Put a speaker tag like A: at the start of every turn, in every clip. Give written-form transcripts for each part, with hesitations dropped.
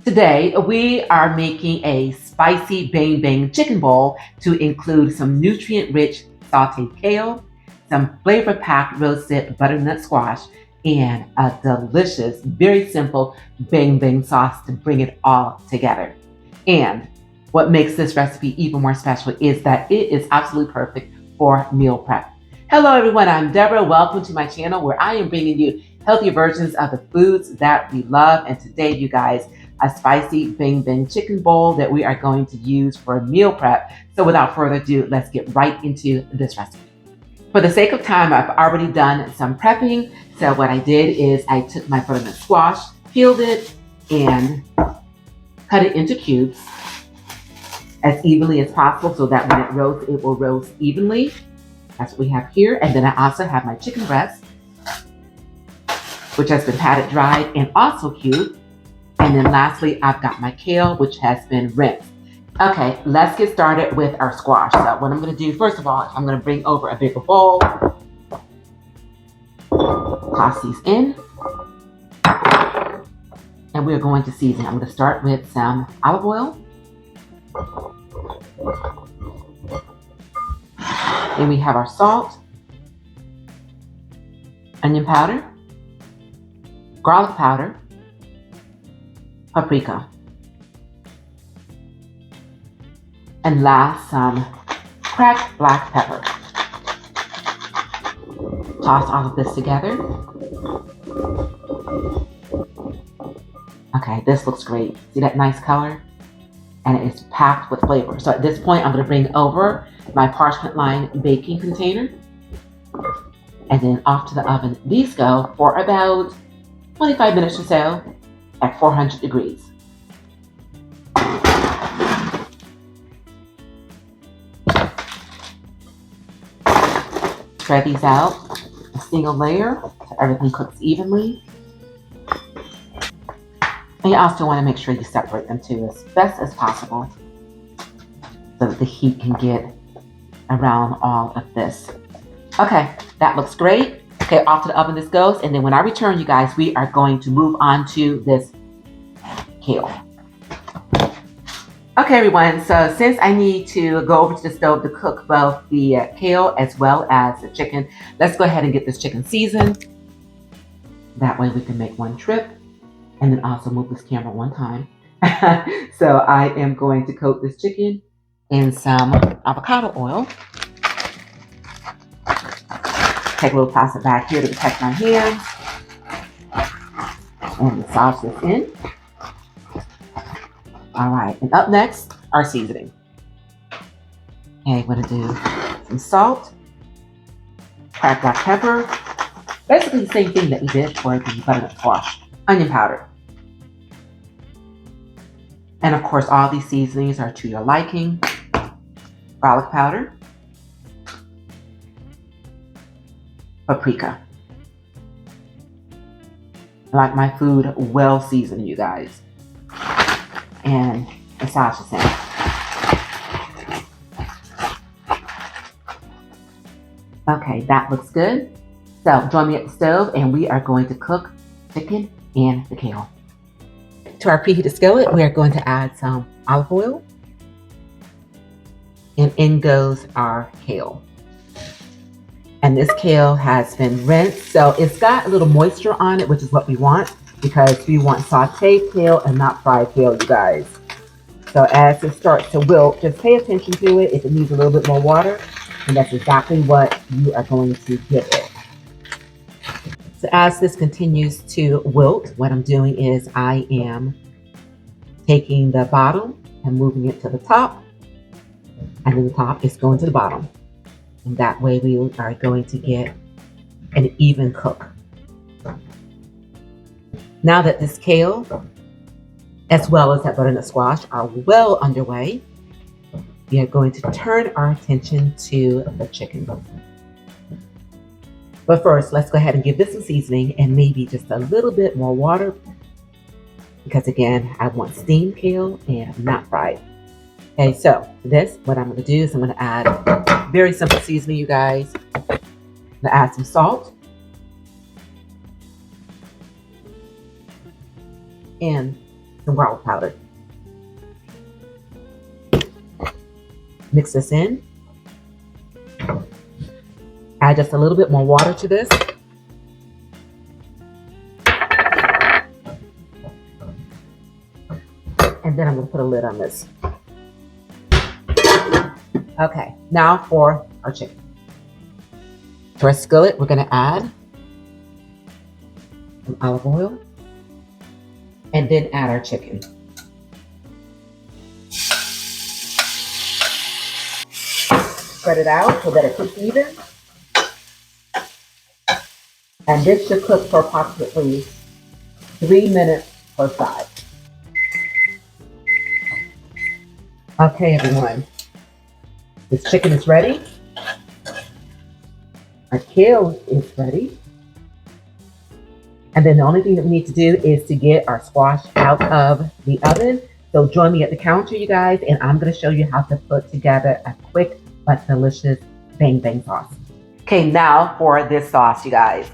A: Today, we are making a spicy bang bang chicken bowl to include some nutrient-rich sauteed kale, some flavor-packed roasted butternut squash, and a delicious, very simple bang bang sauce to bring it all together. And what makes this recipe even more special is that it is absolutely perfect for meal prep. Hello everyone, I'm Deborah. Welcome to my channel where I am bringing you healthier versions of the foods that we love. And today, you guys, a spicy bang bang chicken bowl that we are going to use for meal prep. So without further ado, let's get right into this recipe. For the sake of time, I've already done some prepping. So what I did is I took my butternut squash, peeled it, and cut it into cubes as evenly as possible so that when it roasts, it will roast evenly. That's what we have here. And then I also have my chicken breast, which has been patted dried and also cubed. And then lastly, I've got my kale, which has been rinsed. Okay, let's get started with our squash. So what I'm gonna do, first of all, I'm gonna bring over a bigger bowl, toss these in, and we're going to season. I'm gonna start with some olive oil. Then we have our salt, onion powder, garlic powder, paprika, and last, some cracked black pepper. Toss all of this together. Okay, this looks great. See that nice color? And it is packed with flavor. So at this point, I'm gonna bring over my parchment lined baking container. And then off to the oven these go for about 25 minutes or so at 400 degrees. Spread these out a single layer so everything cooks evenly. And you also want to make sure you separate them too as best as possible so that the heat can get around all of this. Okay, that looks great. Okay, off to the oven this goes. And then when I return, you guys, we are going to move on to this kale. Okay, everyone, so since I need to go over to the stove to cook both the kale as well as the chicken, let's go ahead and get this chicken seasoned. That way we can make one trip and then also move this camera one time. So I am going to coat this chicken in some avocado oil. Take a little plastic bag here to protect my hands. And massage this in. All right, and up next, our seasoning. Okay, I'm gonna do some salt, cracked black pepper, basically the same thing that we did for the butternut squash, onion powder. And of course, all these seasonings are to your liking. Garlic powder, paprika. I like my food well seasoned, you guys. And massage this in. Okay, that looks good. So join me at the stove and we are going to cook chicken and the kale. To our preheated skillet, we are going to add some olive oil. And in goes our kale. And this kale has been rinsed, so it's got a little moisture on it, which is what we want because we want sauteed kale and not fried kale, you guys. So as it starts to wilt, just pay attention to it. If it needs a little bit more water, and that's exactly what you are going to give it. So as this continues to wilt, what I'm doing is I am taking the bottom and moving it to the top, and then the top is going to the bottom. And that way we are going to get an even cook. Now that this kale, as well as that butternut squash, are well underway, we are going to turn our attention to the chicken. But first, let's go ahead and give this some seasoning and maybe just a little bit more water. Because again, I want steamed kale and not fried. Okay, so for this, what I'm gonna do is I'm gonna add very simple seasoning, you guys. I'm gonna add some salt. And some garlic powder. Mix this in. Add just a little bit more water to this. And then I'm going to put a lid on this. Okay, now for our chicken. To our skillet, we're going to add some olive oil and then add our chicken. Spread it out so that it cooks even. And this should cook for approximately 3 minutes per side. Okay, everyone. This chicken is ready. Our kale is ready. And then the only thing that we need to do is to get our squash out of the oven. So join me at the counter, you guys, and I'm going to show you how to put together a quick but delicious bang bang sauce. Okay, now for this sauce, you guys.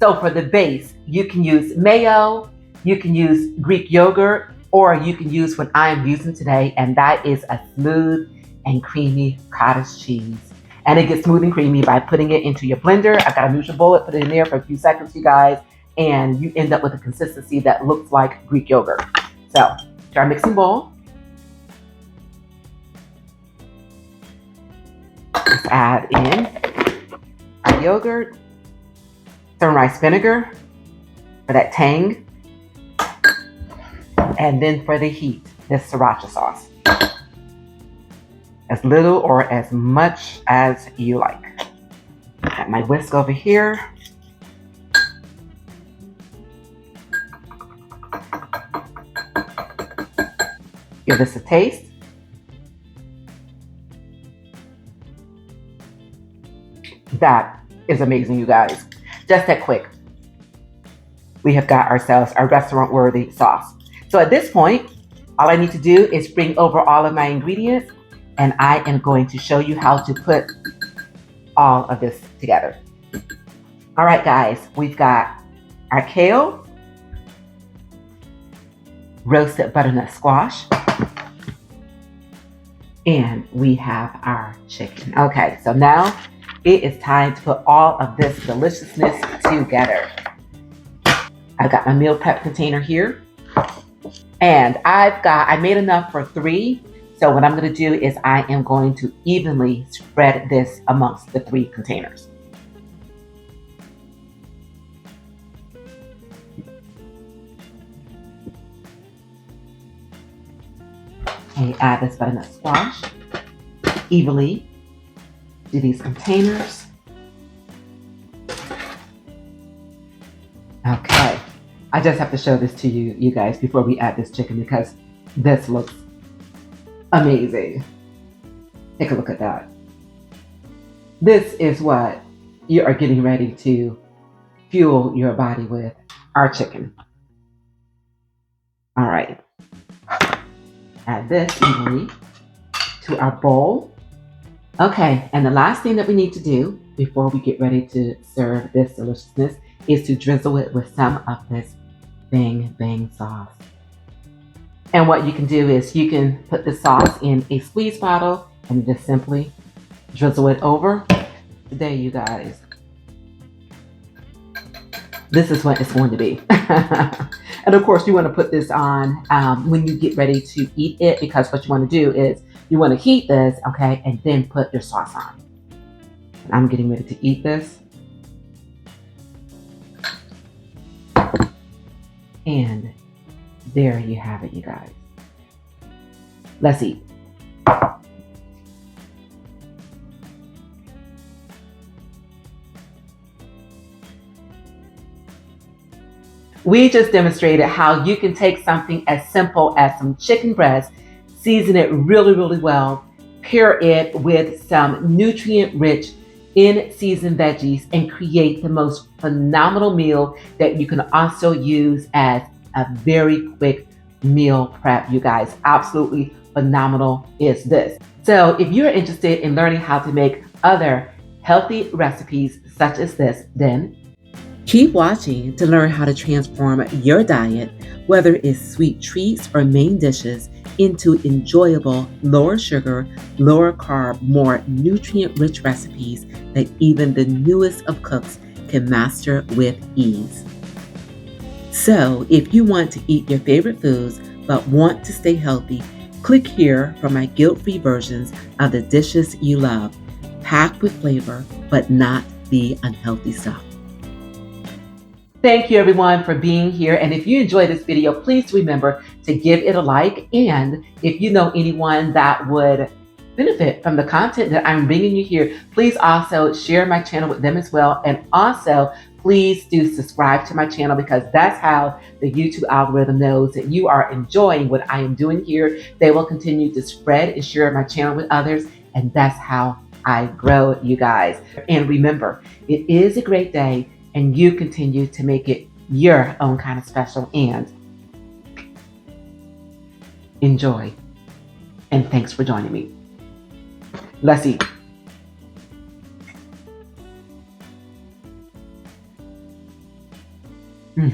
A: So for the base, you can use mayo, you can use Greek yogurt, or you can use what I am using today, and that is a smooth and creamy cottage cheese. And it gets smooth and creamy by putting it into your blender. I've got a NutriBullet, put it in there for a few seconds, you guys, and you end up with a consistency that looks like Greek yogurt. So, to our mixing bowl, let's add in our yogurt, some rice vinegar for that tang, and then for the heat, this sriracha sauce. As little or as much as you like. Got my whisk over here. Give this a taste. That is amazing, you guys. Just that quick. We have got ourselves a restaurant-worthy sauce. So at this point, all I need to do is bring over all of my ingredients, and I am going to show you how to put all of this together. All right, guys, we've got our kale, roasted butternut squash, and we have our chicken. Okay, so now it is time to put all of this deliciousness together. I've got my meal prep container here, and I made enough for 3. So what I'm going to do is I am going to evenly spread this amongst the 3 containers. Okay, add this butternut squash evenly to these containers. Okay, I just have to show this to you guys before we add this chicken because this looks amazing. Take a look at that. This is what you are getting ready to fuel your body with, our chicken. All right. Add this evenly to our bowl. Okay, and the last thing that we need to do before we get ready to serve this deliciousness is to drizzle it with some of this bang bang sauce. And what you can do is you can put the sauce in a squeeze bottle and just simply drizzle it over. There, you guys. This is what it's going to be. And of course, you want to put this on when you get ready to eat it, because what you want to do is you want to heat this, okay, and then put your sauce on. And I'm getting ready to eat this. And there you have it, you guys. Let's eat. We just demonstrated how you can take something as simple as some chicken breast, season it really, really well, pair it with some nutrient-rich in-season veggies, and create the most phenomenal meal that you can also use as a very quick meal prep, you guys. Absolutely phenomenal is this. So if you're interested in learning how to make other healthy recipes such as this, then Keep watching to learn how to transform your diet, whether it's sweet treats or main dishes, into enjoyable, lower sugar, lower carb, more nutrient rich recipes that even the newest of cooks can master with ease. So, if you want to eat your favorite foods but want to stay healthy, click here for my guilt free versions of the dishes you love, packed with flavor but not the unhealthy stuff. Thank you everyone for being here. And if you enjoyed this video, please remember to give it a like. And if you know anyone that would benefit from the content that I'm bringing you here, please also share my channel with them as well. And also, please do subscribe to my channel because that's how the YouTube algorithm knows that you are enjoying what I am doing here. They will continue to spread and share my channel with others. And that's how I grow, you guys. And remember, it is a great day and you continue to make it your own kind of special, and enjoy. And thanks for joining me. Let's eat. Mm.